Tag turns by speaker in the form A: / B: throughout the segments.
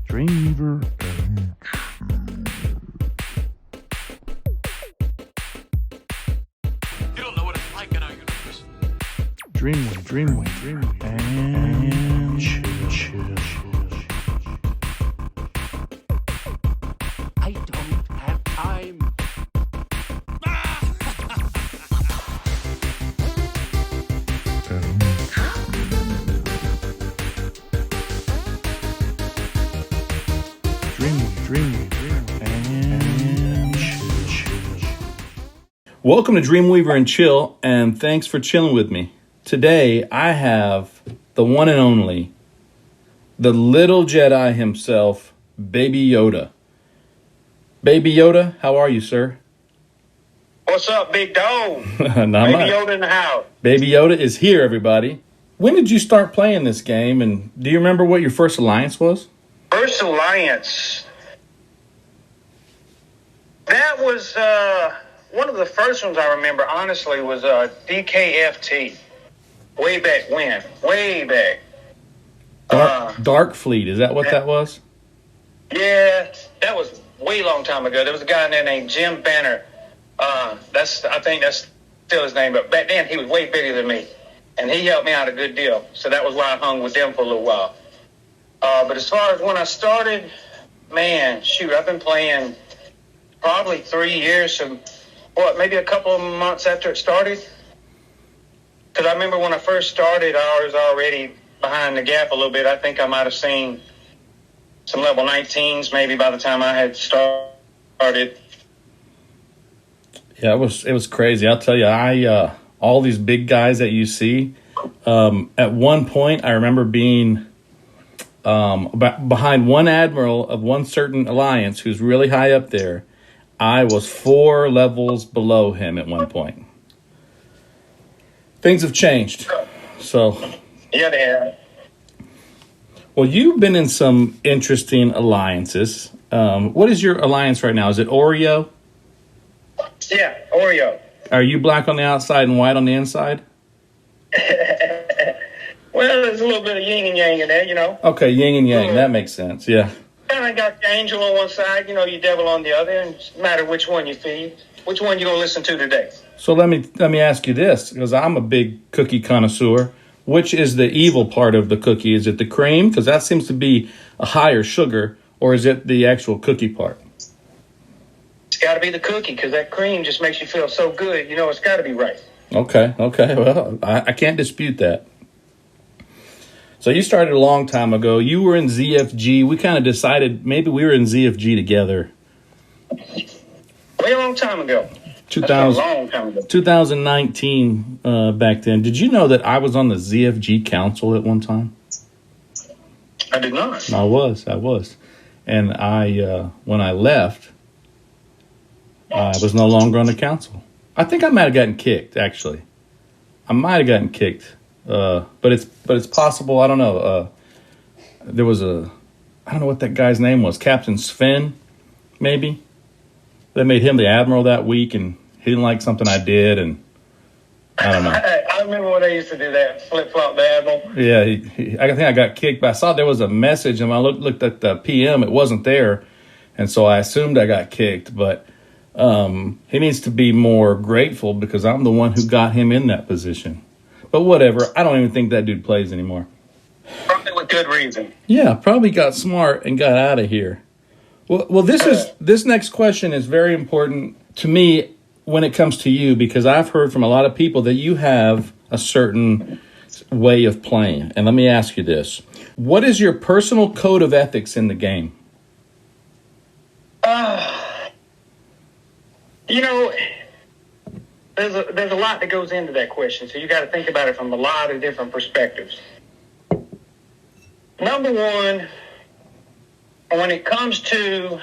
A: DreamWeaver and
B: You don't know what it's like in our universe.
A: DreamWeaver and chill.
B: I don't have time.
A: DreamWeaver and chill.
C: Welcome to Dreamweaver and Chill, and thanks for chilling with me. Today, I have the one and only, the little Jedi himself, Baby Yoda. Baby Yoda, how are you, sir?
D: What's up, big dog?
C: Not
D: Baby
C: much.
D: Yoda in the house.
C: Baby Yoda is here, everybody. When did you start playing this game, and do you remember what your first alliance was?
D: First Alliance. That was one of the first ones I remember, honestly, was DKFT. Way back when. Way back.
C: Dark Fleet, is that what that was?
D: Yeah, that was way long time ago. There was a guy in there named Jim Banner. I think that's still his name, but back then he was way bigger than me. And he helped me out a good deal. So that was why I hung with them for a little while. But as far as when I started, man, shoot, I've been playing probably 3 years, so maybe a couple of months after it started. Because I remember when I first started, I was already behind the gap a little bit. I think I might have seen some level 19s maybe by the time I had started.
C: Yeah, it was crazy. I'll tell you, all these big guys that you see, at one point I remember being behind one admiral of one certain alliance who's really high up there. I was 4 levels below him at one point. Things have changed. So,
D: Yeah, they have.
C: well, you've been in some interesting alliances. What is your alliance right now? Is it Oreo?
D: Yeah, Oreo.
C: Are you black on the outside and white on the inside?
D: Well, there's a little bit of yin and yang in there, you know.
C: Okay, yin and yang. That makes sense. Yeah.
D: Kind of got the angel on one side, you know, your devil on the other, and it's no matter which one you feed. Which one you gonna listen to today?
C: So let me ask you this, because I'm a big cookie connoisseur. Which is the evil part of the cookie? Is it the cream? Because that seems to be a higher sugar, or is it the actual cookie part?
D: It's got to be the cookie, because that cream just makes you feel so good. You know, it's got to be right.
C: Okay. Well, I can't dispute that. So you started a long time ago. You were in ZFG. We kind of decided maybe we were in ZFG together.
D: Way a long time ago.
C: 2000,
D: That's a long time ago.
C: 2019 back then. Did you know that I was on the ZFG council at one time?
D: I did not.
C: I was. And when I left, I was no longer on the council. I think I might have gotten kicked, actually. I might have gotten kicked. But it's possible. I don't know. There was I don't know what that guy's name was. Captain Sven, maybe. They made him the admiral that week, and he didn't like something I did, and I don't know.
D: I remember when they used to do that, flip-flop the admiral.
C: Yeah, I think I got kicked, but I saw there was a message, and when I looked at the PM, it wasn't there, and so I assumed I got kicked, but he needs to be more grateful because I'm the one who got him in that position. But whatever, I don't even think that dude plays anymore.
D: Probably with good reason.
C: Yeah, probably got smart and got out of here. Well, this next question is very important to me when it comes to you, because I've heard from a lot of people that you have a certain way of playing. And let me ask you this. What is your personal code of ethics in the game?
D: You know, there's a lot that goes into that question, so you got to think about it from a lot of different perspectives. Number one, when it comes to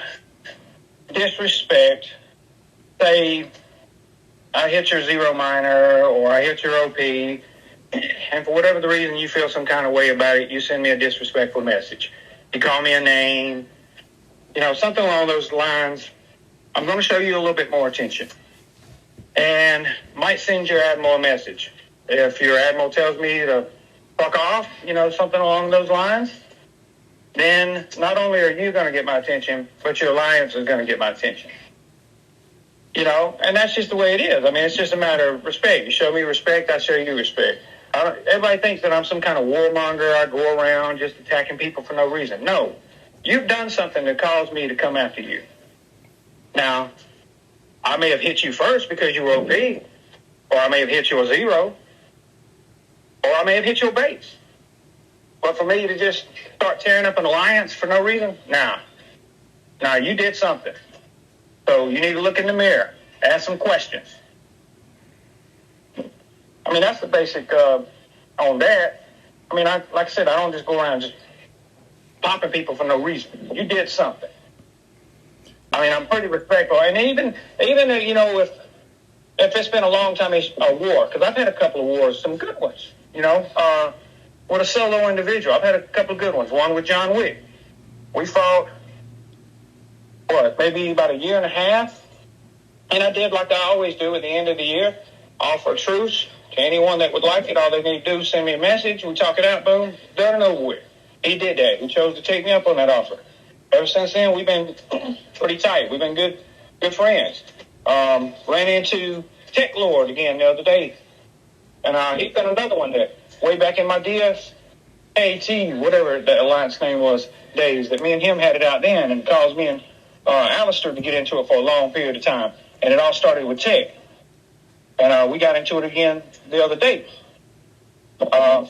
D: disrespect, say I hit your zero minor or I hit your OP, and for whatever the reason you feel some kind of way about it, you send me a disrespectful message. You call me a name, you know, something along those lines. I'm going to show you a little bit more attention. And might send your admiral a message. If your admiral tells me to fuck off, you know, something along those lines, then not only are you going to get my attention, but your alliance is going to get my attention. You know, and that's just the way it is. I mean, it's just a matter of respect. You show me respect, I show you respect. Everybody thinks that I'm some kind of warmonger. I go around just attacking people for no reason. No, you've done something that caused me to come after you. Now, I may have hit you first because you were OP, or I may have hit your zero, or I may have hit your base. But for me to just start tearing up an alliance for no reason, nah. Now, you did something. So you need to look in the mirror, ask some questions. I mean, that's the basic on that. I mean, like I said, I don't just go around just popping people for no reason. You did something. I mean, I'm pretty respectful. And even you know, if it's been a long time, a war, because I've had a couple of wars, some good ones, you know, with a solo individual. I've had a couple of good ones. One with John Wick. We fought, maybe about a year and a half. And I did like I always do at the end of the year, offer a truce to anyone that would like it. All they need to do is send me a message. We talk it out, boom, done and over with. He did that. He chose to take me up on that offer. Ever since then, we've been pretty tight. We've been good friends. Ran into Tech Lord again the other day. And he's got another one that way back in my DSAT, whatever the alliance name was, days, that me and him had it out then and caused me and Alistair to get into it for a long period of time. And it all started with Tech. And we got into it again the other day. Long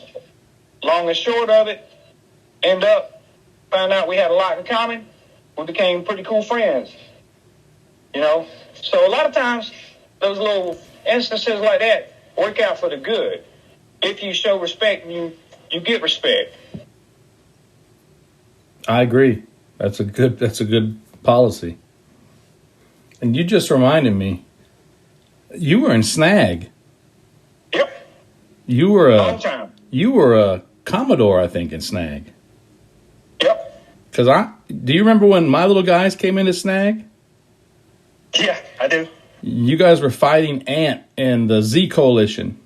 D: and short of it, found out we had a lot in common. We became pretty cool friends. You know? So a lot of times, those little instances like that work out for the good. If you show respect, you get respect.
C: I agree. That's a good policy. And you just reminded me, you were in Snag.
D: Yep.
C: You were
D: Long time.
C: You were a Commodore, I think, in Snag.
D: Yep.
C: Because do you remember when my little guys came into Snag?
D: Yeah, I do.
C: You guys were fighting Ant and the Z Coalition.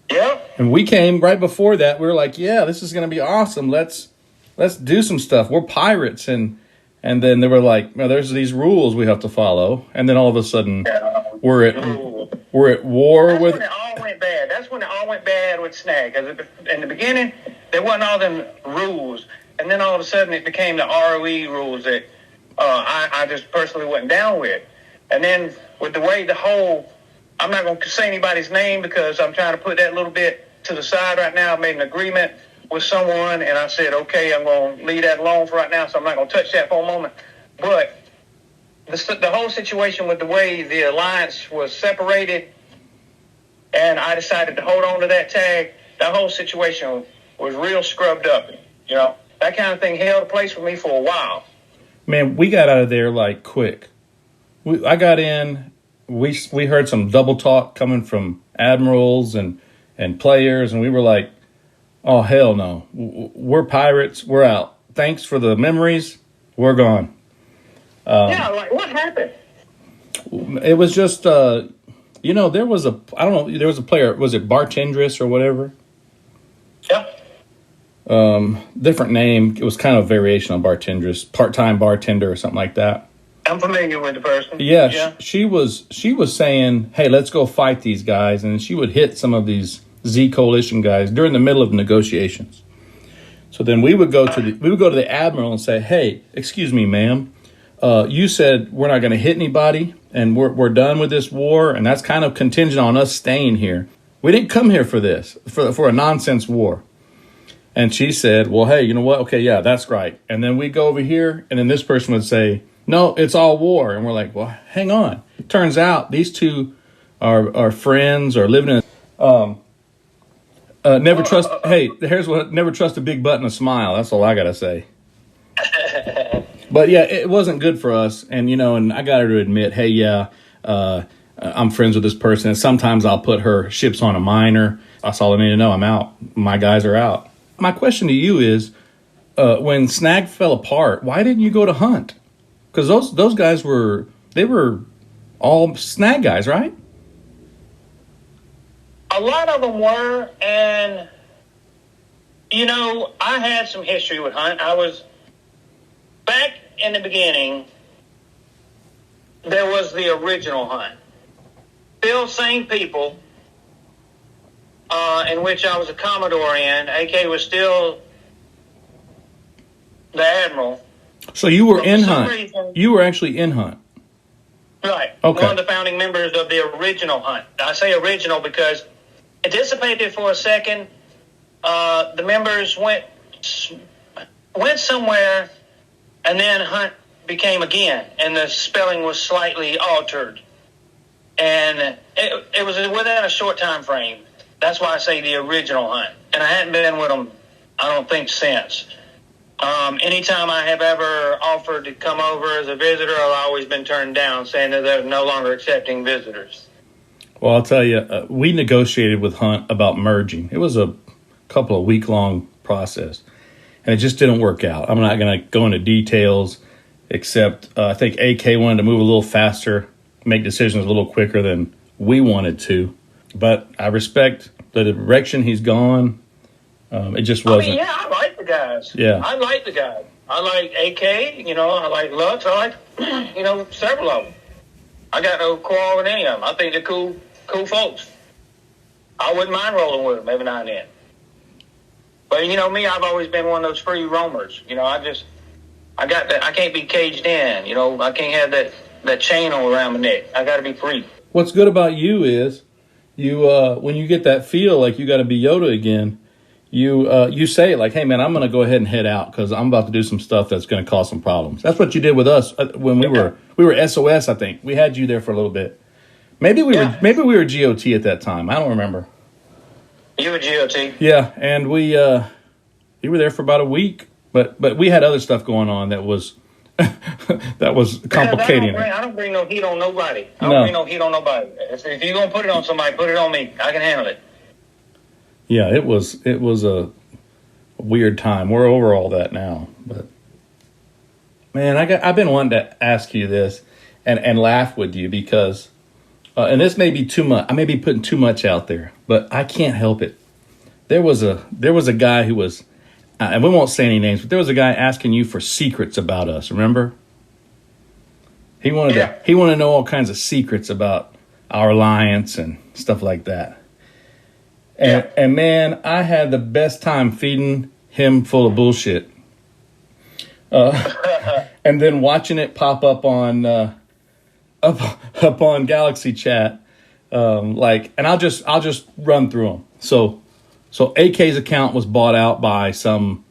D: Yep.
C: And we came right before that. We were like, yeah, this is going to be awesome. Let's do some stuff. We're pirates. And then they were like, well, there's these rules we have to follow. And then all of a sudden, we're at war with.
D: That's when it all went bad. That's when it all went bad with Snag. In the beginning, there wasn't all them rules. And then all of a sudden, it became the ROE rules that I just personally wasn't down with. And then with the way I'm not going to say anybody's name because I'm trying to put that little bit to the side right now. I made an agreement with someone, and I said, okay, I'm going to leave that alone for right now, so I'm not going to touch that for a moment. But the whole situation with the way the alliance was separated, and I decided to hold on to that tag, that whole situation was real scrubbed up. You know, that kind of thing held a place for me for a while.
C: Man, we got out of there like quick. I got in. We heard some double talk coming from admirals and players, and we were like, oh, hell no. We're pirates. We're out. Thanks for the memories. We're gone.
D: Like, what happened?
C: It was just, there was there was a player. Was it Bartendress or whatever?
D: Yeah.
C: Different name. It was kind of variation on Bartendress. Part-time bartender or something like that.
D: I'm familiar with the person.
C: Yeah. She was saying, hey, let's go fight these guys. And she would hit some of these Z Coalition guys during the middle of negotiations. So then we would go to the admiral and say, hey, excuse me, ma'am, you said we're not going to hit anybody and we're done with this war, and that's kind of contingent on us staying here. We didn't come here for this, for a nonsense war. And she said, well, hey, you know what? Okay, yeah, that's right. And then we go over here, and then this person would say, no, it's all war. And we're like, well, hang on. Turns out these two are friends or living in never trust. Hey, never trust a big butt and a smile. That's all I got to say. But yeah, it wasn't good for us. And, and I got her to admit, hey, yeah, I'm friends with this person. And sometimes I'll put her ships on a minor. That's all I need to know. I'm out. My guys are out. My question to you is, when Snag fell apart, why didn't you go to Hunt? Because those guys were all Snag guys, right?
D: A lot of them were, and You know, I had some history with Hunt. I was back in the beginning. There was the original Hunt. Still same people, in which I was a Commodore in. AK was still the Admiral.
C: So you were
D: But
C: in
D: for some
C: Hunt.
D: reason-
C: You were actually in Hunt.
D: Right.
C: Okay.
D: One of the founding members of the original Hunt. I say original because it dissipated for a second. The members went somewhere, and then Hunt became again, and the spelling was slightly altered. And it was within a short time frame. That's why I say the original Hunt. And I hadn't been with them, I don't think, since. Anytime I have ever offered to come over as a visitor, I've always been turned down, saying that they're no longer accepting visitors.
C: Well, I'll tell you, we negotiated with Hunt about merging. It was a couple of week-long process, and it just didn't work out. I'm not going to go into details, except I think AK wanted to move a little faster, make decisions a little quicker than we wanted to. But I respect the direction he's gone. It just wasn't.
D: I mean, yeah, I like the guys.
C: Yeah.
D: I like the guys. I like AK, I like Lux. I like, several of them. I got no quarrel with any of them. I think they're cool folks. I wouldn't mind rolling with them every now and then. But, me, I've always been one of those free roamers. I got that. I can't be caged in. I can't have that chain around my neck. I got to be free.
C: What's good about you is you when you get that feel like you got to be Yoda again, you say it like, hey, man, I'm going to go ahead and head out because I'm about to do some stuff that's going to cause some problems. That's what you did with us when we were SOS, I think. We had you there for a little bit. Maybe we were GOT at that time. I don't remember.
D: You were GOT.
C: Yeah, and we were there for about a week, but we had other stuff going on that was that was complicating.
D: I don't bring no heat on nobody. I don't bring no heat on nobody. If you're gonna put it on somebody, put it on me. I can handle it.
C: Yeah, it was a weird time. We're over all that now, but man, I've been wanting to ask you this and laugh with you because, and this may be too much. I may be putting too much out there, but I can't help it. There was a guy who was, and we won't say any names, but there was a guy asking you for secrets about us. Remember? He wanted to know all kinds of secrets about our alliance and stuff like that. And man, I had the best time feeding him full of bullshit. And then watching it pop up on up on Galaxy Chat, and I'll just run through them. So AK's account was bought out by some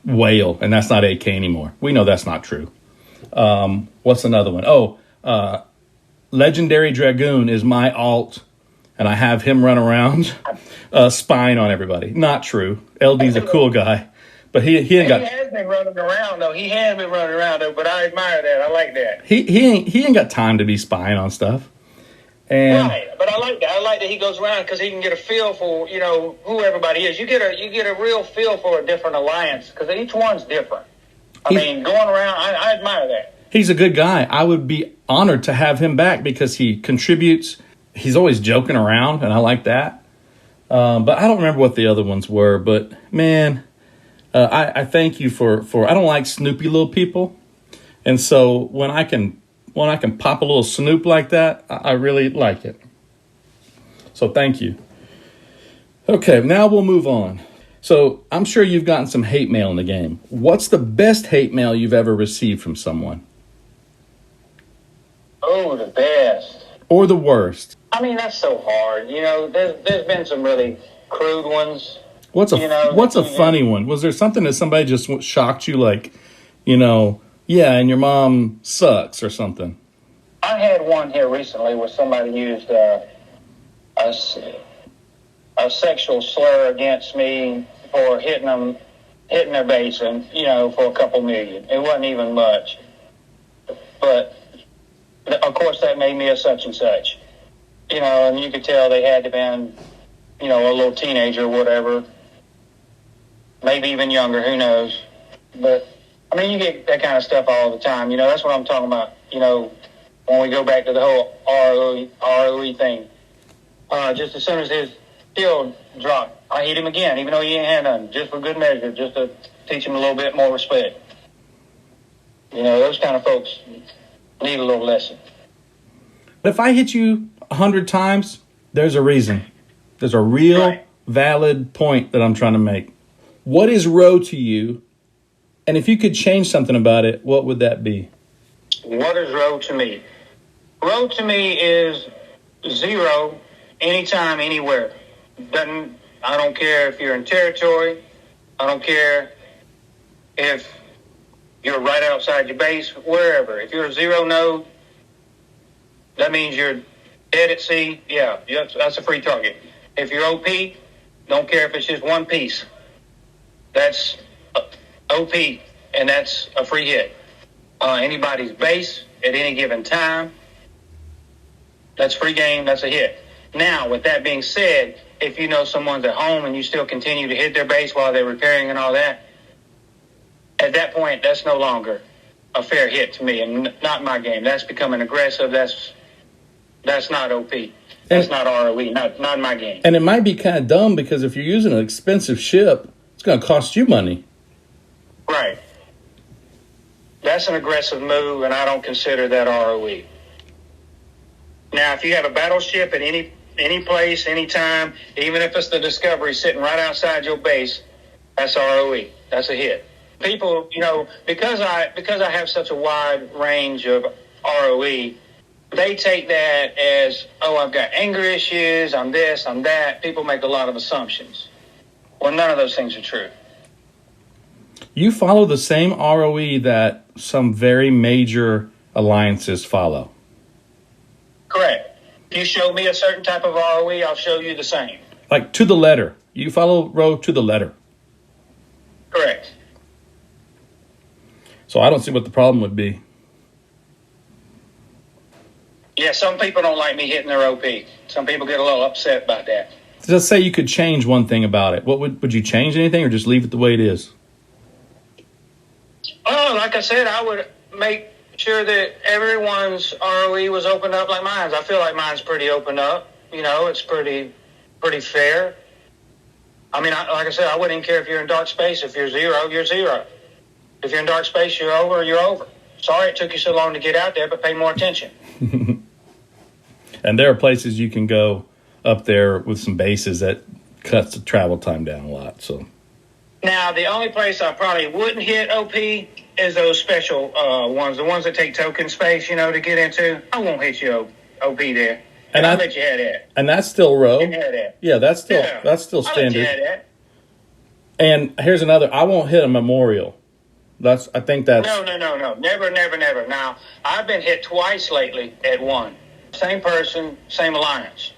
C: whale, and that's not AK anymore. We know that's not true. What's another one? Legendary Dragoon is my alt, and I have him run around spying on everybody. Not true. LD's a cool guy, but he
D: has been running around though. He has been running around though, but I admire that. I like that.
C: He ain't got time to be spying on stuff. And
D: right, but I like that. I like that he goes around because he can get a feel for who everybody is. You get a real feel for a different alliance because each one's different. I mean, going around, I admire that.
C: He's a good guy. I would be honored to have him back because he contributes. He's always joking around, and I like that. But I don't remember what the other ones were. But man, I thank you for. I don't like snoopy little people, and so when I can pop a little snoop like that, I really like it. So thank you. Okay, now we'll move on. So I'm sure you've gotten some hate mail in the game. What's the best hate mail you've ever received from someone?
D: Oh, the best.
C: Or the worst?
D: I mean, that's so hard. There's been some really crude ones.
C: What's a funny one? Was there something that somebody just shocked you, like, yeah, and your mom sucks or something?
D: I had one here recently where somebody used a sexual slur against me for hitting their basin, for a couple million. It wasn't even much. But, of course, that made me a such and such. And you could tell they had to been, a little teenager or whatever. Maybe even younger, who knows. But, I mean, you get that kind of stuff all the time. That's what I'm talking about, when we go back to the whole ROE thing. Just as soon as his shield dropped, I hit him again, even though he ain't had nothing, just for good measure, just to teach him a little bit more respect. You know, those kind of folks need a little lesson.
C: If I hit you 100 times, there's a reason. There's a real
D: Right.
C: valid point that I'm trying to make. What is row to you? And if you could change something about it, what would that be?
D: What is row to me? Row to me is 0 anytime, anywhere. I don't care if you're in territory. I don't care if you're right outside your base, wherever. If you're a 0 node, that means you're dead at sea. Yeah, that's a free target. If you're OP, don't care if it's just one piece. That's OP, and that's a free hit. Anybody's base at any given time, that's free game, that's a hit. Now, with that being said, if you know someone's at home and you still continue to hit their base while they're repairing and all that, at that point, that's no longer a fair hit to me, and not my game. That's becoming aggressive. That's not OP. That's not ROE. Not my game.
C: And it might be kind of dumb because if you're using an expensive ship, it's going to cost you money.
D: Right. That's an aggressive move, and I don't consider that ROE. Now, if you have a battleship at any place, anytime, even if it's the Discovery sitting right outside your base, that's ROE. That's a hit. People, you know, because I have such a wide range of ROE, they take that as, oh, I've got anger issues, I'm this, I'm that. People make a lot of assumptions. Well, none of those things are true.
C: You follow the same ROE that some very major alliances follow.
D: Correct. If you show me a certain type of ROE, I'll show you the same.
C: Like to the letter. You follow row to the letter.
D: Correct.
C: So I don't see what the problem would be.
D: Yeah, some people don't like me hitting their OP. Some people get a little upset about that.
C: Just say you could change one thing about it. What would you change anything or just leave it the way it is?
D: Oh, like I said, I would make sure that everyone's ROE was opened up like mine's. I feel like mine's pretty open up. You know, it's pretty fair. I mean, like I said, I wouldn't even care if you're in dark space. If you're 0, you're 0. If you're in dark space, you're over, you're over. Sorry it took you so long to get out there, but pay more attention.
C: And there are places you can go up there with some bases that cuts the travel time down a lot. So
D: Now, the only place I probably wouldn't hit OP is those special ones, the ones that take token space, you know, to get into. I won't hit you OP there. And I'll let you have that.
C: And that's still row.
D: You can have that.
C: Yeah, that's still
D: Yeah.
C: standard.
D: I'll let you have that.
C: And here's another. I won't hit a memorial. I think that's
D: No. Never. Now, I've been hit twice lately at one. Same person, same alliance.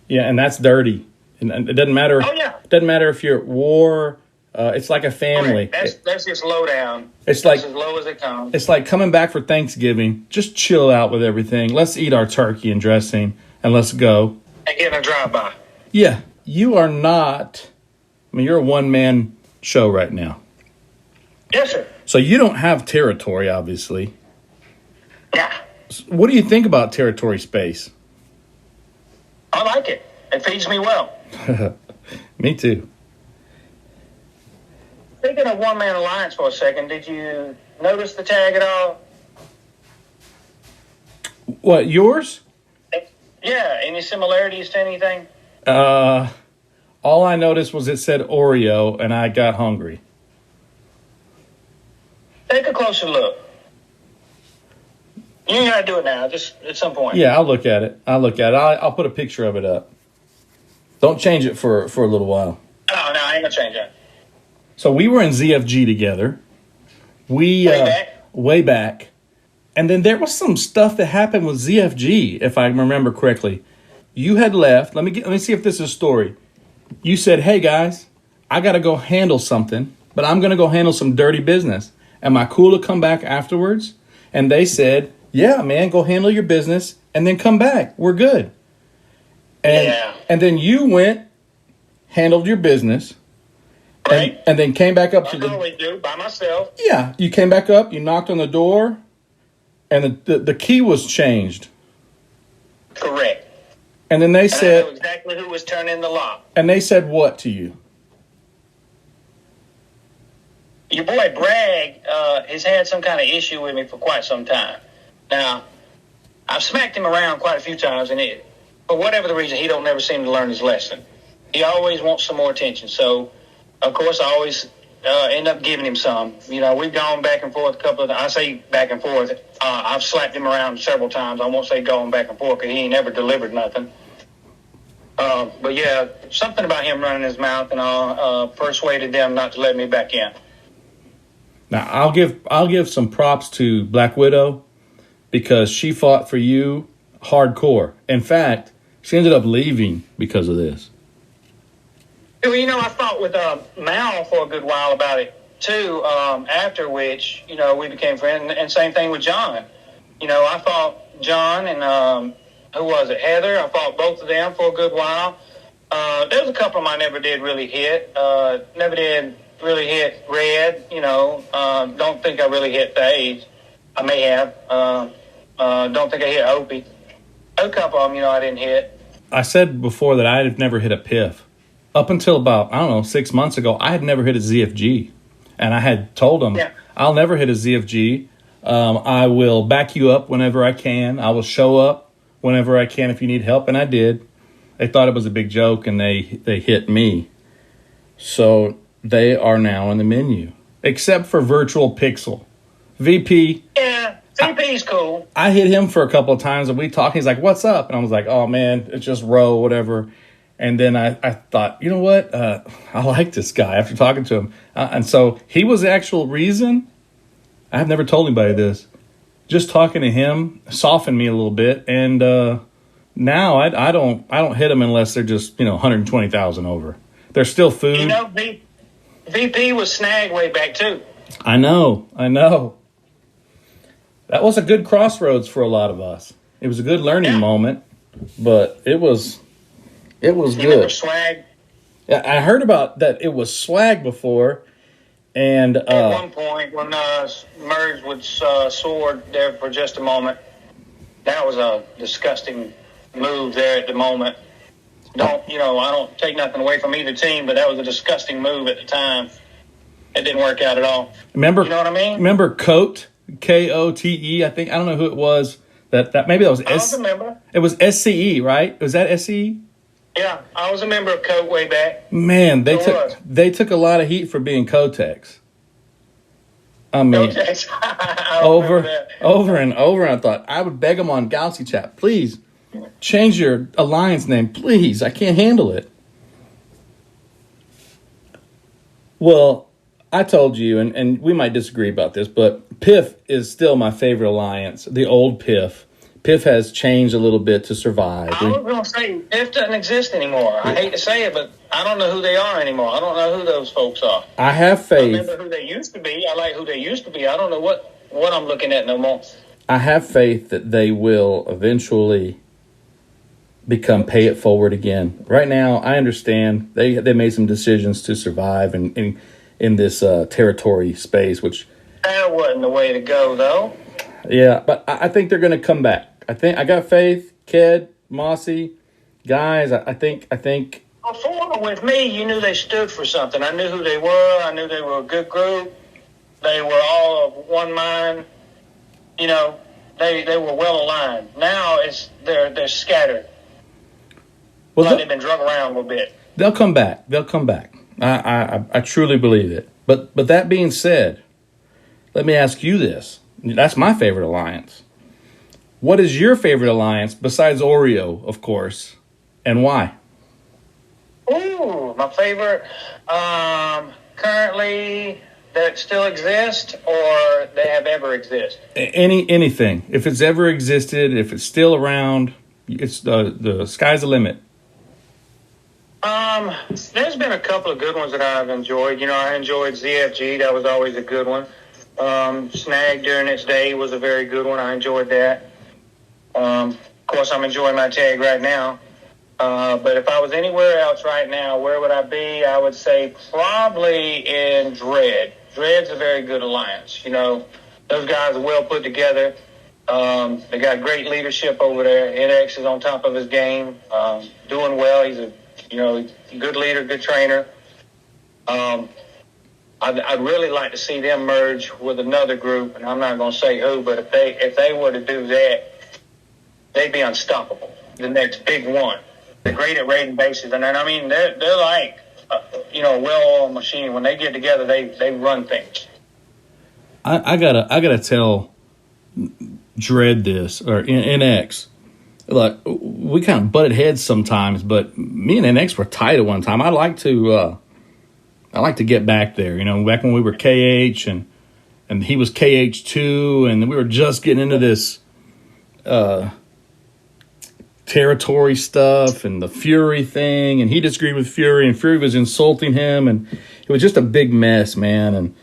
C: yeah, and that's dirty. And it doesn't matter.
D: Oh, yeah.
C: It doesn't matter if you're at war. It's like a family.
D: That's just low down.
C: It's
D: That's
C: like
D: as low as it comes.
C: It's like coming back for Thanksgiving. Just chill out with everything. Let's eat our turkey and dressing, and let's go.
D: And getting a drive-by.
C: Yeah, you are not. I mean, you're a one-man show right now.
D: Yes, sir.
C: So you don't have territory, obviously.
D: Yeah.
C: What do you think about territory space?
D: I like it. It feeds me well.
C: Me too.
D: Speaking of one-man alliance for a second, did you notice the tag at all?
C: What, yours?
D: Yeah, any similarities to anything?
C: All I noticed was it said Oreo, and I got hungry.
D: Take a closer look. You ain't gotta do it now, just at some point.
C: Yeah, I'll look at it. I'll put a picture of it up. Don't change it for a little while.
D: No, I ain't gonna change that.
C: So we were in ZFG together. Way back. And then there was some stuff that happened with ZFG, if I remember correctly. You had left. Let me see if this is a story. You said, "Hey guys, I got to go handle something, but I'm going to go handle some dirty business. Am I cool to come back afterwards?" And they said, "Yeah, man, go handle your business and then come back. We're good." And then you went, handled your business.
D: Right.
C: And then came back up to
D: I always do, by myself.
C: Yeah, you came back up, you knocked on the door, and the key was changed.
D: Correct.
C: And then they
D: And I
C: said,
D: knew exactly who was turning the lock.
C: and they said what to you?
D: Your boy Bragg has had some kind of issue with me for quite some time. Now, I've smacked him around quite a few times, and for whatever the reason, he don't never seem to learn his lesson. He always wants some more attention. So, of course, I always end up giving him some. You know, we've gone back and forth a couple of times. I say back and forth. I've slapped him around several times. I won't say going back and forth because he ain't never delivered nothing. But, yeah, something about him running his mouth, and I persuaded them not to let me back in.
C: Now, I'll give some props to Black Widow because she fought for you hardcore. In fact, she ended up leaving because of this.
D: Well, you know, I fought with Mal for a good while about it, too, after which, you know, we became friends. And same thing with John. You know, I fought John and, who was it, Heather? I fought both of them for a good while. There was a couple of them I never did really hit. Never did really hit Red, you know. Don't think I really hit Thage. I may have. Don't think I hit Opie. A couple of them, you know, I didn't hit.
C: I said before that I had never hit a Piff. Up until about, 6 months ago, I had never hit a ZFG. And I had told them, I'll never hit a ZFG. I will back you up whenever I can. I will show up whenever I can if you need help. And I did. They thought it was a big joke, and they hit me. So they are now in the menu. Except for Virtual Pixel. VP.
D: Yeah, VP's cool.
C: I hit him for a couple of times, and we talked. He's like, what's up? And I was like, oh, man, it's just Ro, whatever. And then I thought, you know what? I like this guy after talking to him. And so he was the actual reason. I've never told anybody this. Just talking to him softened me a little bit. And now I don't hit them unless they're just, 120,000 over. They're still food.
D: You know, VP was Snag way back, too.
C: I know. That was a good crossroads for a lot of us. It was a good learning moment, but it was good.
D: Remember Swag?
C: Yeah, I heard about that. It was Swag before, and
D: At one point when merged with Sword there for just a moment, that was a disgusting move there at the moment. I don't take nothing away from either team, but that was a disgusting move at the time. It didn't work out at all.
C: Remember,
D: you know what I mean?
C: Remember Cote, Kote? I think I don't know who it was. That maybe that was.
D: I was a member.
C: It was SCE, right? Was that SCE?
D: Yeah, I was a member of Cote way back.
C: Man, they took a lot of heat for being Kotex. I mean,
D: Kotex.
C: over and over. I thought I would beg them on Galaxy Chat, please change your alliance name, please. I can't handle it. Well, I told you, and we might disagree about this, but Piff is still my favorite alliance. The old Piff. Piff has changed a little bit to survive.
D: I was going to say, Piff doesn't exist anymore. I hate to say it, but I don't know who they are anymore. I don't know who those folks are.
C: I have
D: I
C: faith.
D: remember who they used to be. I like who they used to be. I don't know what I'm looking at no more.
C: I have faith that they will eventually become pay it forward again. Right now, I understand they made some decisions to survive in this territory space, which
D: That wasn't the way to go, though.
C: Yeah, but I think they're going to come back. I got faith. Ked, Mossy, guys. I think.
D: Before, with me, you knew they stood for something. I knew who they were. I knew they were a good group. They were all of one mind. You know, they were well aligned. Now they're scattered.
C: Well,
D: like they've been drug around a little bit.
C: They'll come back. I truly believe it. But that being said, let me ask you this. That's my favorite alliance. What is your favorite alliance besides Oreo, of course, and why?
D: Ooh, my favorite. Currently, that still exist or they have ever existed?
C: Anything. If it's ever existed, if it's still around, it's the sky's the limit.
D: There's been a couple of good ones that I've enjoyed. You know, I enjoyed ZFG. That was always a good one. Snag during its day was a very good one. I enjoyed that. Of course, I'm enjoying my tag right now. But if I was anywhere else right now, where would I be? I would say probably in Dread. Dread's a very good alliance. You know, those guys are well put together. They got great leadership over there. NX is on top of his game, doing well. He's a good leader, good trainer. I'd really like to see them merge with another group, and I'm not going to say who, but if they were to do that, they'd be unstoppable. The next big one. They're great at raiding bases, and I mean they're like a well-oiled machine. When they get together, they run things.
C: I gotta tell Dread this or NX. Like we kind of butted heads sometimes, but me and NX were tight at one time. I like to get back there. Back when we were KH and he was KH2, and we were just getting into this territory stuff and the Fury thing, and he disagreed with Fury, and Fury was insulting him, and it was just a big mess, man. And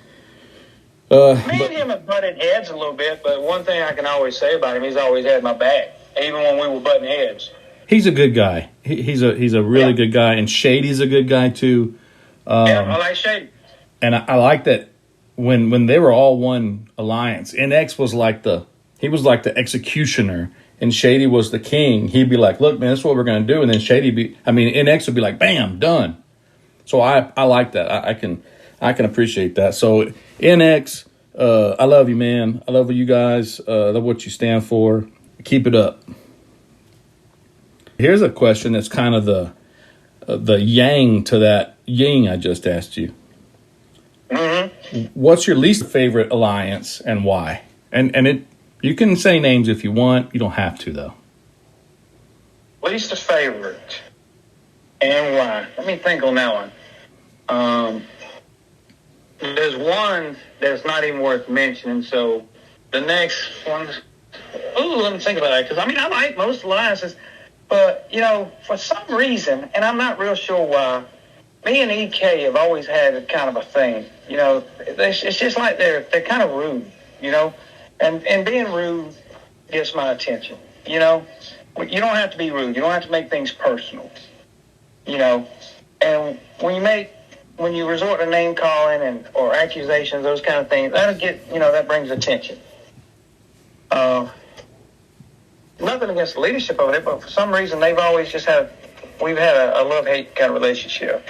D: me and him have butted heads a little bit, but one thing I can always say about him, he's always had my back, even when we were butting heads.
C: He's a good guy. He's a really good guy, and Shady's a good guy too.
D: I like Shady.
C: And I like that when they were all one alliance, NX was like the executioner, and Shady was the king. He'd be like, "Look, man, this is what we're going to do," and then NX would be like, "Bam, done." So I like that. I can appreciate that. So NX, I love you, man. I love you guys. I love what you stand for. Keep it up. Here's a question that's kind of the yang to that yin I just asked you.
D: Mm-hmm.
C: What's your least favorite alliance and why? And you can say names if you want. You don't have to, though.
D: Least favorite and why? Let me think on that one. There's one that's not even worth mentioning. So the next one, let me think about that. Because, I like most alliances. But, for some reason, and I'm not real sure why, me and EK have always had kind of a thing. It's just like they're kind of rude, and being rude gets my attention. You don't have to be rude. You don't have to make things personal. And when you resort to name calling or accusations, those kind of things, that brings attention. Nothing against the leadership over there, but for some reason we've had a love-hate kind of relationship.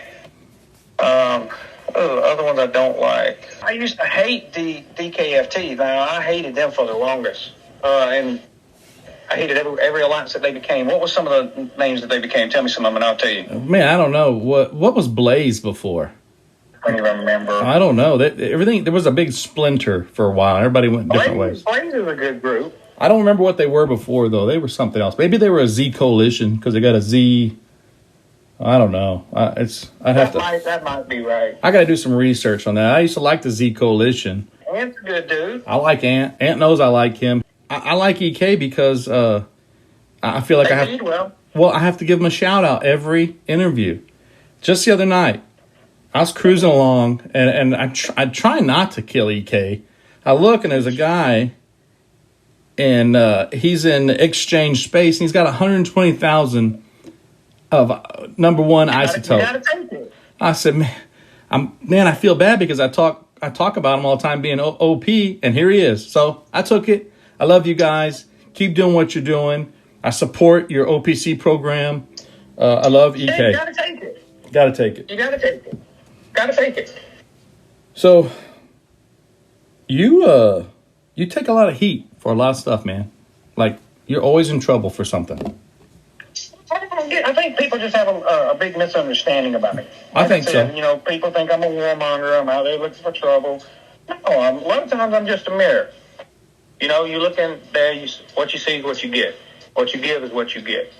D: Other ones I don't like. I used to hate the DKFT. Now, I hated them for the longest. And I hated every alliance that they became. What were some of the names that they became? Tell me some of them and I'll tell you.
C: Man, I don't know. What was Blaze before?
D: I don't even remember.
C: I don't know. There was a big splinter for a while. Everybody went different ways.
D: Blaze is a good group.
C: I don't remember what they were before, though. They were something else. Maybe they were a Z coalition because they got a Z. I don't know.
D: That might be right.
C: I got to do some research on that. I used to like the Z coalition.
D: Ant's a good dude.
C: I like Ant. Ant knows I like him. I like EK because I feel like I have. Well, I have to give him a shout out every interview. Just the other night, I was cruising along and I try not to kill EK. I look and there's a guy. And he's in exchange space, and he's got 120,000 of number one isotope.
D: You gotta take it.
C: I said, man, I feel bad because I talk about him all the time being OP, and here he is. So I took it. I love you guys. Keep doing what you're doing. I support your OPC program. I love EK.
D: Yeah, you gotta take it.
C: Gotta take it.
D: You gotta take it. Gotta take it.
C: So you take a lot of heat for a lot of stuff, man. Like, you're always in trouble for something.
D: I think people just have a big misunderstanding about me.
C: I think so.
D: People think I'm a warmonger. I'm out there looking for trouble. No, a lot of times I'm just a mirror. You look in there, what you see is what you get. What you give is what you get.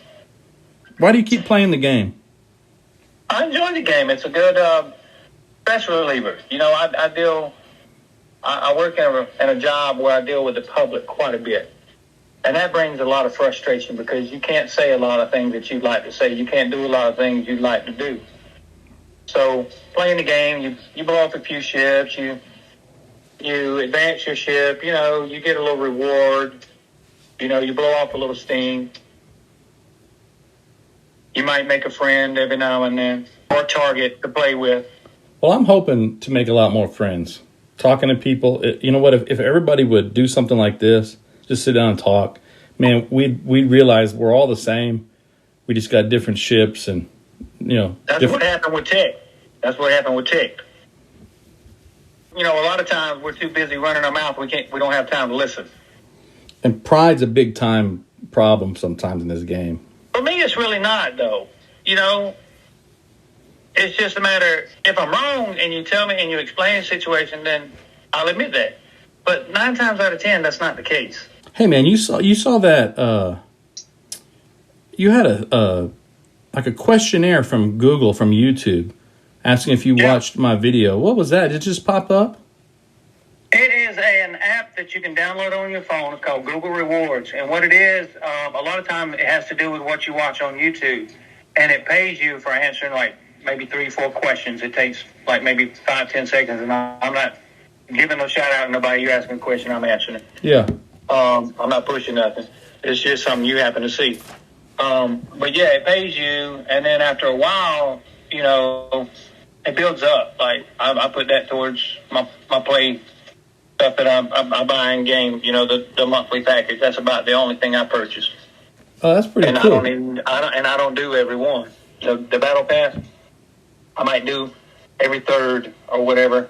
C: Why do you keep playing the game?
D: I enjoy the game. It's a good stress reliever. I work in a job where I deal with the public quite a bit. And that brings a lot of frustration because you can't say a lot of things that you'd like to say. You can't do a lot of things you'd like to do. So playing the game, you blow up a few ships, you advance your ship, you get a little reward, you blow off a little steam. You might make a friend every now and then or a target to play with.
C: Well, I'm hoping to make a lot more friends. Talking to people, you know what? If everybody would do something like this, just sit down and talk. Man, we realize we're all the same. We just got different ships and,
D: That's what happened with tech. That's what happened with tech. A lot of times we're too busy running our mouth. We don't have time to listen.
C: And pride's a big time problem sometimes in this game.
D: For me, it's really not, though. It's just a matter, if I'm wrong and you tell me and you explain the situation, then I'll admit that. But 9 times out of 10, that's not the case.
C: Hey, man, you saw that you had a questionnaire from Google, from YouTube, asking if you watched my video. What was that? Did it just pop up?
D: It is an app that you can download on your phone. It's called Google Rewards. And what it is, a lot of time it has to do with what you watch on YouTube. And it pays you for answering like maybe 3-4 questions. It takes like maybe 5-10 seconds. And I'm not giving no shout out to nobody. You're asking a question, I'm answering it.
C: Yeah.
D: I'm not pushing nothing. It's just something you happen to see. But yeah, it pays you. And then after a while, it builds up. Like I put that towards my play stuff that I buy in game. The monthly package. That's about the only thing I purchase.
C: Oh, that's pretty cool.
D: I don't do every one. The battle pass, I might do every third or whatever.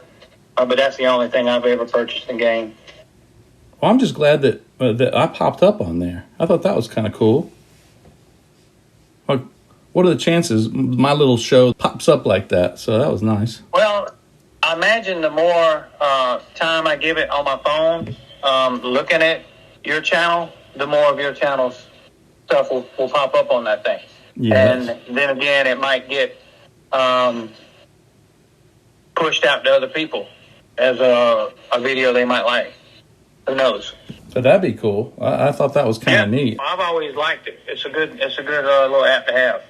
D: But that's the only thing I've ever purchased in game.
C: Well, I'm just glad that I popped up on there. I thought that was kind of cool. What are the chances my little show pops up like that? So that was nice.
D: Well, I imagine the more time I give it on my phone, looking at your channel, the more of your channel's stuff will pop up on that thing. Yes. And then again, it might get pushed out to other people as a video they might like. Who knows?
C: So that'd be cool. I thought that was kind of neat.
D: I've always liked it. It's a good little app to have.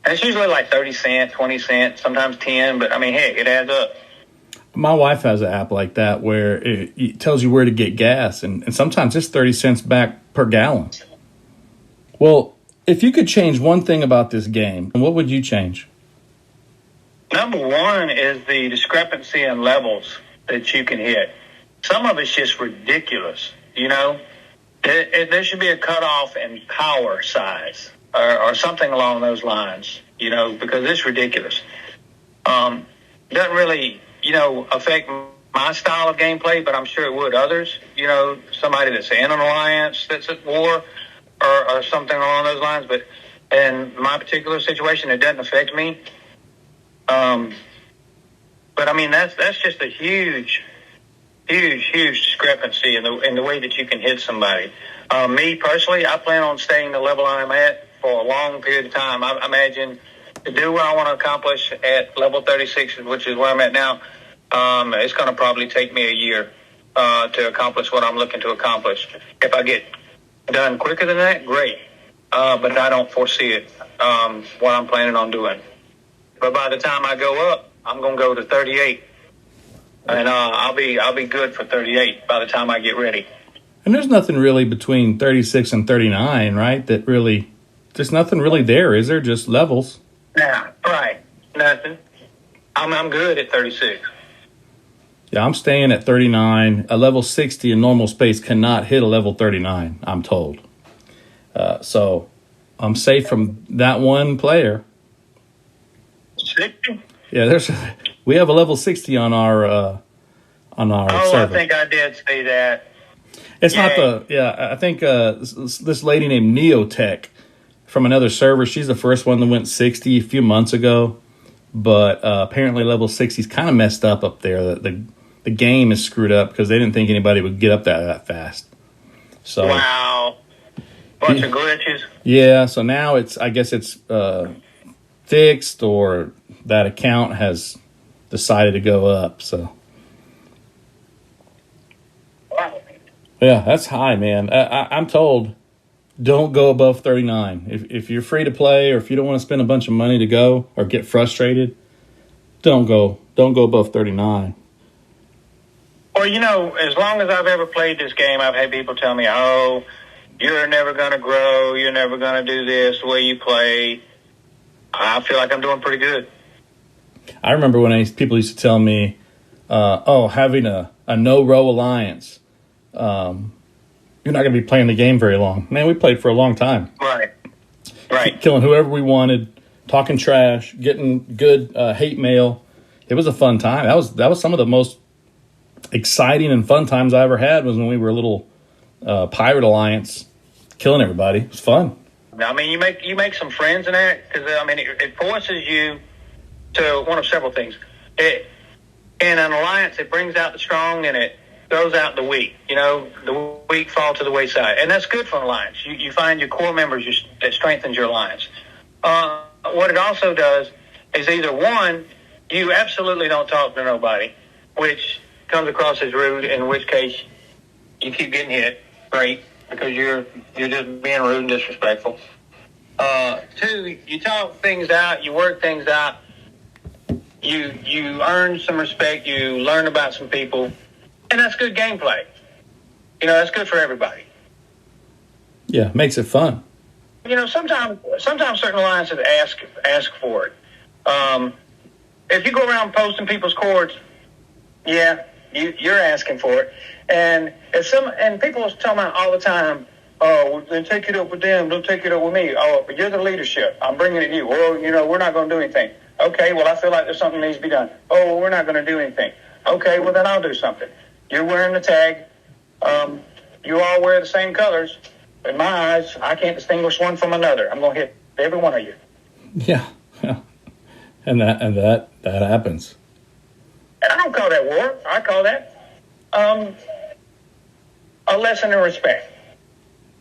D: And it's usually like 30 cents, 20 cents, sometimes 10, but I mean, heck, it adds up.
C: My wife has an app like that where it tells you where to get gas, and sometimes it's 30 cents back per gallon. Well, if you could change one thing about this game, what would you change?
D: Number one is the discrepancy in levels that you can hit. Some of it's just ridiculous, There should be a cutoff in power size or something along those lines, because it's ridiculous. Doesn't really, affect my style of gameplay, but I'm sure it would others. Somebody that's in an alliance that's at war or something along those lines. But in my particular situation, it doesn't affect me. But I mean, that's just a huge discrepancy in the way that you can hit somebody. Me personally, I plan on staying the level I'm at for a long period of time. I imagine to do what I want to accomplish at level 36, which is where I'm at now, it's going to probably take me a year to accomplish what I'm looking to accomplish. If I get done quicker than that, great. But I don't foresee it, what I'm planning on doing. But by the time I go up, I'm going to go to 38. And I'll be good for 38 by the time I get ready.
C: And there's nothing really between 36 and 39, right? There's nothing really there, is there? Just levels.
D: Nah, right. Nothing. I'm good at 36.
C: Yeah, I'm staying at 39. A level 60 in normal space cannot hit a level 39, I'm told. So I'm safe from that one player.
D: 60?
C: Yeah, we have a level 60 on our server.
D: I think I did see that.
C: It's not I think this lady named Neotech from another server, she's the first one that went 60 a few months ago. But apparently level 60 is kind of messed up there. The game is screwed up because they didn't think anybody would get up that fast. So
D: wow. Bunch of glitches.
C: Yeah, so now I guess it's fixed, or that account has decided to go up. So
D: Wow.
C: yeah, that's high, man. I'm told don't go above 39. If you're free to play, or if you don't want to spend a bunch of money to go or get frustrated, don't go above 39.
D: Well, as long as I've ever played this game, I've had people tell me, "Oh, you're never going to grow. You're never going to do this the way you play." I feel like I'm doing pretty good.
C: I remember when people used to tell me, having a no-row alliance you're not going to be playing the game very long. Man, we played for a long time.
D: Right.
C: Killing whoever we wanted, talking trash, getting good hate mail. It was a fun time. That was some of the most exciting and fun times I ever had was when we were a little pirate alliance, killing everybody. It was fun.
D: I mean, you make some friends in that because I mean it forces you to one of several things. In an alliance, it brings out the strong and it throws out the weak. You know, the weak fall to the wayside, and that's good for an alliance. You find your core members that strengthens your alliance. What it also does is either one, you absolutely don't talk to nobody, which comes across as rude, in which case you keep getting hit. Great, because you're just being rude and disrespectful. Two, you talk things out, you work things out, you earn some respect, you learn about some people, and that's good gameplay. You know, that's good for everybody.
C: Yeah, makes it fun.
D: You know, sometimes certain alliances ask for it. If you go around posting people's cords, yeah, you're asking for it. And people tell me all the time, oh, well, then take it up with them, don't take it up with me. Oh, but you're the leadership. I'm bringing it to you. Well, you know, we're not going to do anything. Okay, well, I feel like there's something that needs to be done. Oh, well, we're not going to do anything. Okay, well, then I'll do something. You're wearing the tag. You all wear the same colors. In my eyes, I can't distinguish one from another. I'm going to hit every one of you.
C: Yeah. And that happens.
D: And I don't call that war. I call that a lesson in respect.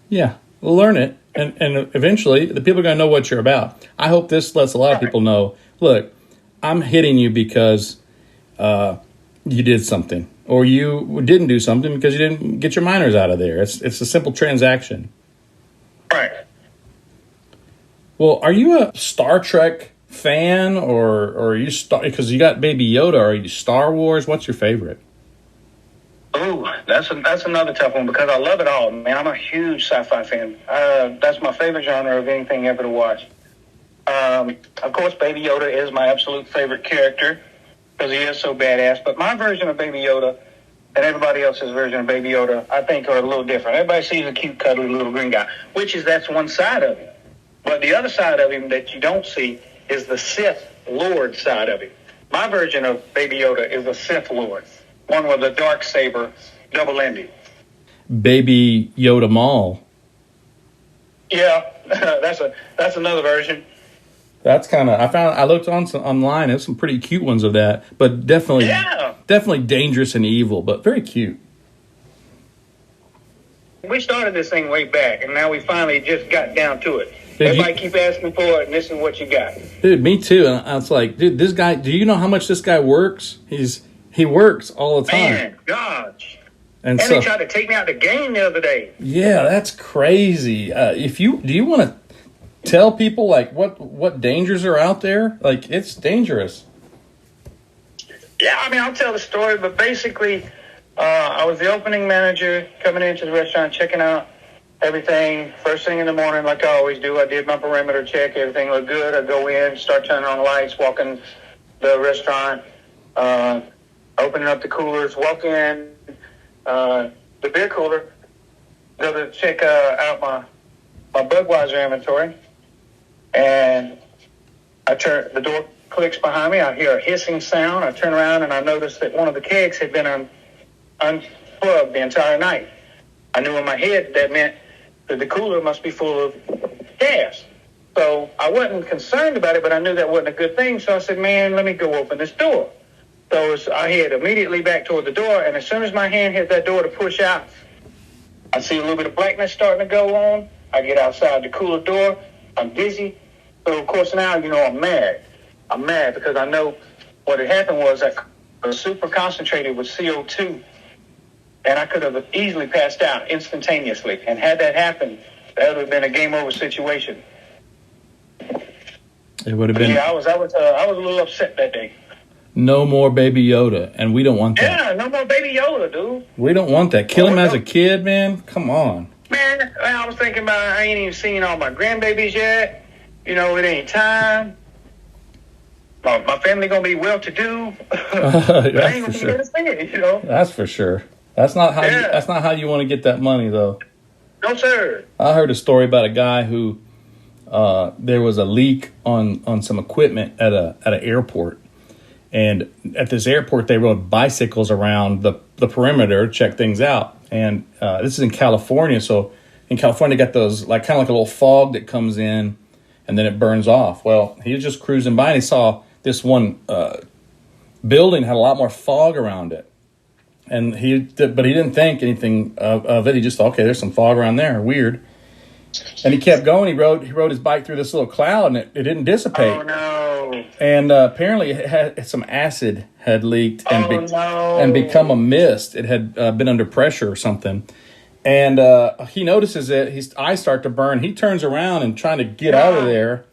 C: Yeah, we'll learn it, and eventually the people are going to know what you're about. I hope this lets a lot of people know, look, I'm hitting you because you did something, or you didn't do something because you didn't get your minors out of there. It's a simple transaction.
D: Right.
C: Well, are you a Star Trek fan, or are you because you got Baby Yoda? Are you Star Wars? What's your favorite?
D: Ooh, that's another tough one because I love it all, man. I'm a huge sci-fi fan. That's my favorite genre of anything ever to watch. Of course, Baby Yoda is my absolute favorite character because he is so badass. But my version of Baby Yoda and everybody else's version of Baby Yoda, I think, are a little different. Everybody sees a cute, cuddly little green guy, that's one side of him. But the other side of him that you don't see is the Sith Lord side of him. My version of Baby Yoda is the Sith Lord. One with a dark saber, double-ended.
C: Baby Yoda Mall.
D: Yeah, that's another version.
C: That's kind of I looked online. There's some pretty cute ones of that, but definitely dangerous and evil, but very cute.
D: We started this thing way back, and now we finally just got down to it. Everybody keep asking for it, and this is what you got.
C: Dude, me too. And I was like, dude, this guy. Do you know how much this guy works? He works all the time.
D: Man, gosh.
C: And
D: so, he tried to take me out the game the other day.
C: Yeah, that's crazy. Do you want to tell people like what dangers are out there? Like, it's dangerous.
D: Yeah, I mean, I'll tell the story, but basically, I was the opening manager coming into the restaurant, checking out everything first thing in the morning, like I always do. I did my perimeter check. Everything looked good. I go in, start turning on the lights, walk in the restaurant, opening up the coolers, walk in the beer cooler, go to check out my Budweiser inventory, and the door clicks behind me. I hear a hissing sound. I turn around and I notice that one of the kegs had been unplugged the entire night. I knew in my head that meant that the cooler must be full of gas. So I wasn't concerned about it, but I knew that wasn't a good thing. So I said, man, let me go open this door. So I head immediately back toward the door, and as soon as my hand hit that door to push out, I see a little bit of blackness starting to go on. I get outside the cooler door. I'm dizzy. So, of course, now, I'm mad. I'm mad because I know what had happened was I was super concentrated with CO2, and I could have easily passed out instantaneously. And had that happened, that would have been a game-over situation.
C: It would have been.
D: Yeah, I was a little upset that day.
C: No more Baby Yoda, and we don't want that.
D: Yeah, no more Baby Yoda, dude.
C: We don't want that. Kill him as a kid, man. Come on.
D: Man, I was thinking about I ain't even seen all my grandbabies yet. It ain't time. My family gonna be well-to-do.
C: That's for sure. That's for sure. That's not how. That's not how you want to get that money, though.
D: No, sir.
C: I heard a story about a guy who there was a leak on some equipment at an airport, and at this airport they rode bicycles around the perimeter to check things out. And this is in California, so in California they got those like kind of like a little fog that comes in and then it burns off. Well, he was just cruising by and he saw this one building had a lot more fog around it. And but he didn't think anything of it. He just thought, okay, there's some fog around there. Weird. And he kept going. He rode his bike through this little cloud, and it didn't dissipate.
D: Oh no!
C: And apparently, it had some acid had leaked and
D: no.
C: become a mist. It had been under pressure or something. And he notices it. His eyes start to burn. He turns around and trying to get out of there,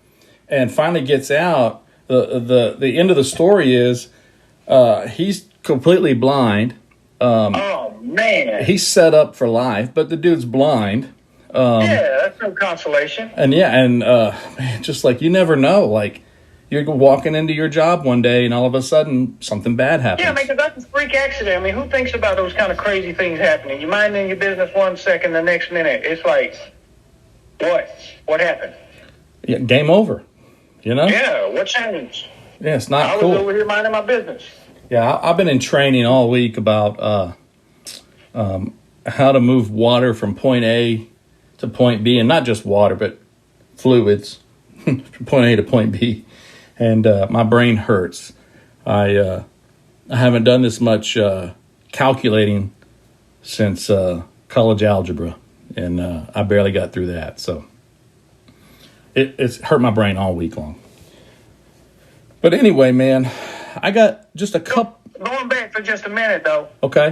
C: and finally gets out. The end of the story is he's completely blind.
D: Oh man!
C: He's set up for life, but the dude's blind.
D: Yeah, that's no consolation.
C: And man, just like you never know, like you're walking into your job one day and all of a sudden something bad happens.
D: Yeah, because that's a freak accident. I mean, who thinks about those kind of crazy things happening? You minding your business 1 second, the next minute it's like, what happened?
C: Yeah, game over. You know?
D: Yeah, what changed?
C: Yeah, it's not
D: I
C: cool.
D: was over here minding my business.
C: Yeah, I've been in training all week about how to move water from point A to point B, and not just water, but fluids from point A to point B. And my brain hurts. I haven't done this much calculating since college algebra, and I barely got through that. So it's hurt my brain all week long. But anyway, man, I got just a couple.
D: Going back for just a minute, though.
C: Okay.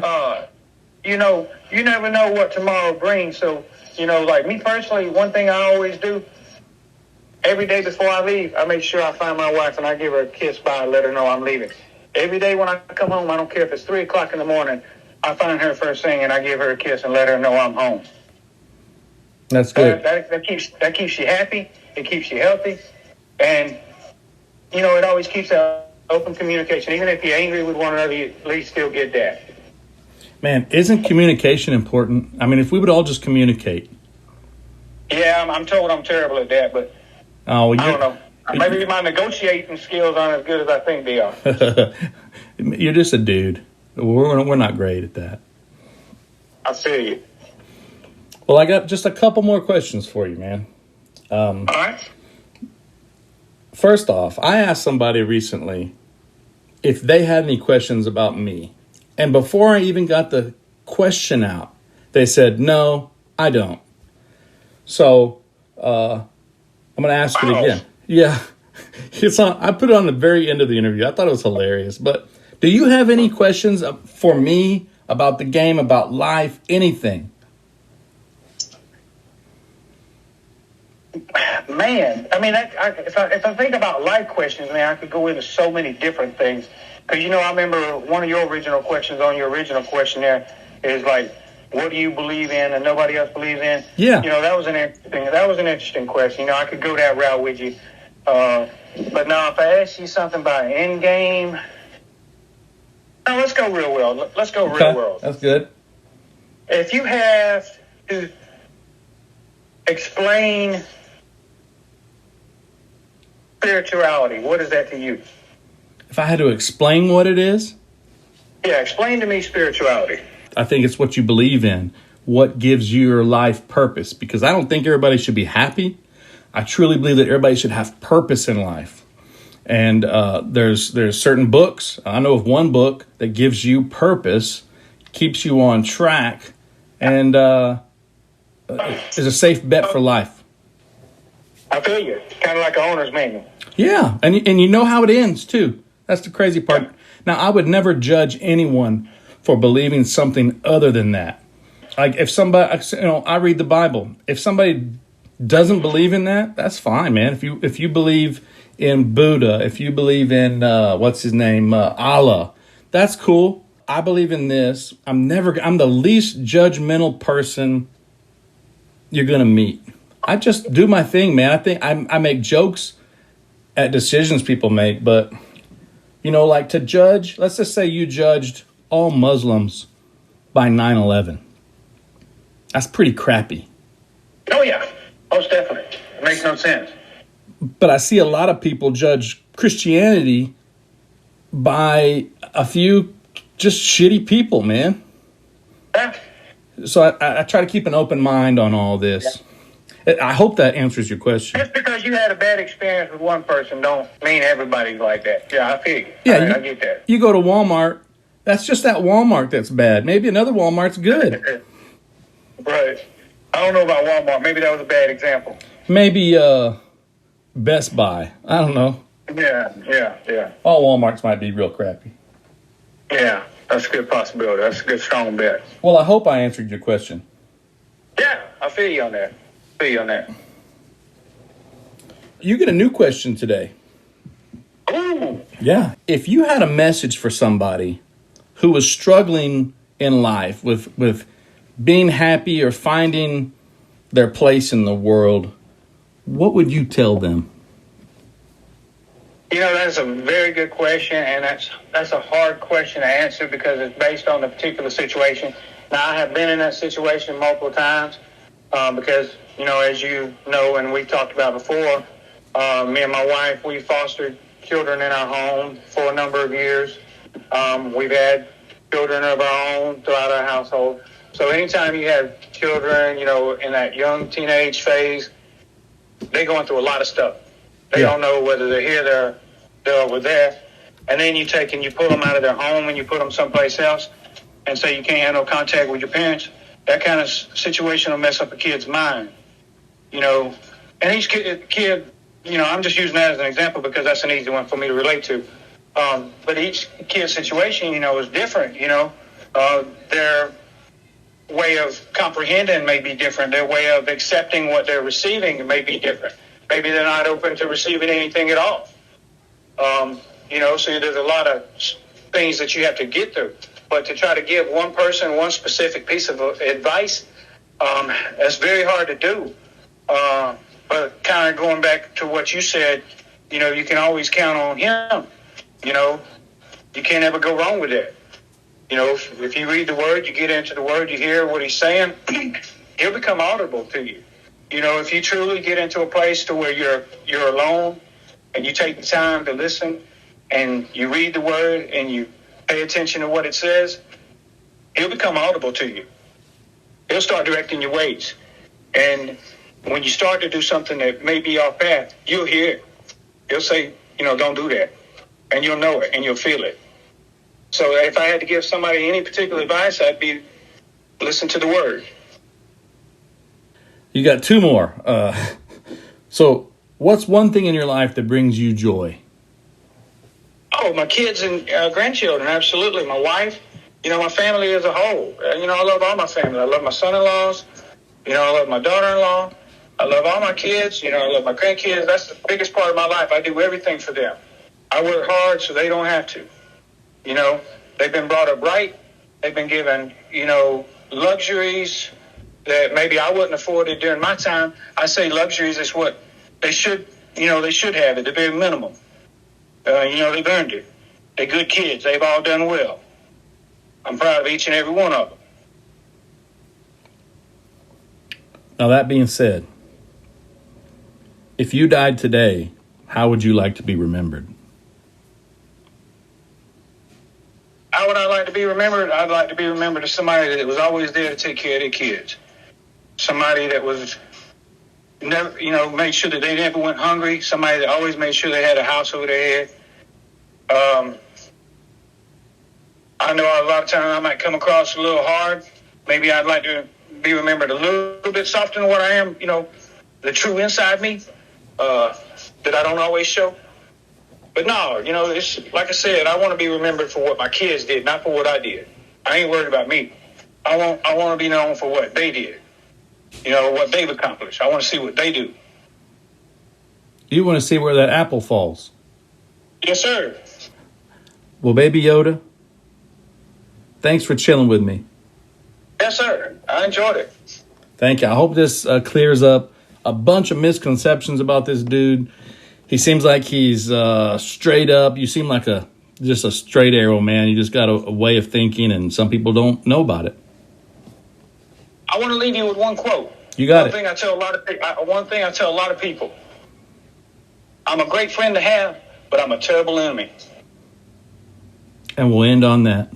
D: You never know what tomorrow brings. So, like me personally, one thing I always do, every day before I leave, I make sure I find my wife and I give her a kiss bye and let her know I'm leaving. Every day when I come home, I don't care if it's 3 o'clock in the morning, I find her first thing and I give her a kiss and let her know I'm home.
C: That's good.
D: That keeps you happy. It keeps you healthy. And, it always keeps open communication. Even if you're angry with one another, you at least still get that.
C: Man, isn't communication important? I mean, if we would all just communicate.
D: Yeah, I'm told I'm terrible at that, but
C: I
D: don't know. Maybe my negotiating skills aren't as good as I think they are.
C: You're just a dude. We're not great at that.
D: I feel you.
C: Well, I got just a couple more questions for you, man.
D: All right.
C: First off, I asked somebody recently if they had any questions about me. And before I even got the question out, they said, no, I don't. So I'm going to ask it again. Yeah. I put it on the very end of the interview. I thought it was hilarious. But do you have any questions for me about the game, about life, anything?
D: Man, I mean, if I think about life questions, man, I could go into so many different things. Because, I remember one of your original questions on your original questionnaire is like, what do you believe in and nobody else believes in?
C: Yeah.
D: That was an interesting question. I could go that route with you. But now if I ask you something about end game, no, let's go real world. Let's go real world.
C: That's good.
D: If you have to explain spirituality, what is that to you?
C: If I had to explain what it is?
D: Yeah, explain to me spirituality.
C: I think it's what you believe in, what gives your life purpose. Because I don't think everybody should be happy. I truly believe that everybody should have purpose in life. And there's certain books. I know of one book that gives you purpose, keeps you on track, and is a safe bet for life.
D: I feel you. Kind of like an owner's manual.
C: Yeah, and you know how it ends, too. That's the crazy part. Yeah. Now, I would never judge anyone for believing something other than that. Like, if somebody, I read the Bible. If somebody doesn't believe in that, that's fine, man. If you believe in Buddha, if you believe in, what's his name, Allah, that's cool. I believe in this. I'm the least judgmental person you're going to meet. I just do my thing, man. I think I make jokes at decisions people make, but, like to judge, let's just say you judged all Muslims by 9/11. That's pretty crappy.
D: Oh, yeah. Most definitely. It makes no sense.
C: But I see a lot of people judge Christianity by a few just shitty people, man.
D: Yeah.
C: So I try to keep an open mind on all this. I hope that answers your question.
D: Just because you had a bad experience with one person don't mean everybody's like that. Yeah, I feel you.
C: Yeah,
D: I get that.
C: You go to Walmart, that's just that Walmart that's bad. Maybe another Walmart's good.
D: Right. I don't know about Walmart. Maybe that was a bad example.
C: Maybe Best Buy. I don't know.
D: Yeah.
C: All Walmarts might be real crappy.
D: Yeah, that's a good possibility. That's a good strong bet.
C: Well, I hope I answered your question.
D: Yeah, I feel you on that.
C: You get a new question today.
D: Ooh.
C: Yeah. If you had a message for somebody who was struggling in life with being happy or finding their place in the world, what would you tell them?
D: You know, that's a very good question, and that's a hard question to answer because it's based on the particular situation. Now, I have been in that situation multiple times because, you know, as you know and we've talked about before, me and my wife, we fostered children in our home for a number of years. We've had children of our own throughout our household. So anytime you have children, you know, in that young teenage phase, they're going through a lot of stuff. They don't know whether they're here, they're over there. And then you take and you pull them out of their home and you put them someplace else and say you can't have no contact with your parents. That kind of situation will mess up a kid's mind, you know. And each kid, you know, I'm just using that as an example because that's an easy one for me to relate to. But each kid's situation, you know, is different, you know. Their way of comprehending may be different. Their way of accepting what they're receiving may be different. Maybe they're not open to receiving anything at all. You know, so there's a lot of things that you have to get through. But to try to give one person one specific piece of advice, that's very hard to do. But kind of going back to what you said, you know, you can always count on him. You know, you can't ever go wrong with that. You know, if you read the word, you get into the word, you hear what he's saying, he'll become audible to you. You know, if you truly get into a place to where you're alone and you take the time to listen and you read the word and you pay attention to what it says, he'll become audible to you. He'll start directing your ways. And when you start to do something that may be off path, you'll hear it. He'll say, you know, don't do that. And you'll know it and you'll feel it. So if I had to give somebody any particular advice, I'd be listen to the word.
C: You got two more. So what's one thing in your life that brings you joy?
D: Oh, my kids and grandchildren, absolutely. My wife, you know, my family as a whole. You know, I love all my family. I love my son-in-laws. You know, I love my daughter-in-law. I love all my kids. You know, I love my grandkids. That's the biggest part of my life. I do everything for them. I work hard so they don't have to. You know, they've been brought up right. They've been given, you know, luxuries that maybe I wouldn't afford it during my time. I say luxuries is what they should, you know, they should have it, the very minimum. You know, they've earned it. They're good kids. They've all done well. I'm proud of each and every one of them.
C: Now, that being said, if you died today, how would you like to be remembered?
D: How would I like to be remembered? I'd like to be remembered as somebody that was always there to take care of their kids. Somebody that was never, you know, made sure that they never went hungry. Somebody that always made sure they had a house over their head. I know a lot of times I might come across a little hard. Maybe I'd like to be remembered a little bit softer than what I am, you know, the true inside me that I don't always show. But no, you know, it's like I said, I want to be remembered for what my kids did, not for what I did. I ain't worried about me. I want to be known for what they did. You know, what they've accomplished. I want to see what they do.
C: You want to see where that apple falls?
D: Yes, sir.
C: Well, Baby Yoda, thanks for chilling with me.
D: Yes, sir. I enjoyed it.
C: Thank you. I hope this clears up a bunch of misconceptions about this dude. He seems like he's straight up. You seem like just a straight arrow, man. You just got a way of thinking, and some people don't know about it.
D: I want to leave you with one quote.
C: You got
D: One
C: it.
D: thing I tell a lot of one thing I tell a lot of people: I'm a great friend to have, but I'm a terrible enemy.
C: And we'll end on that.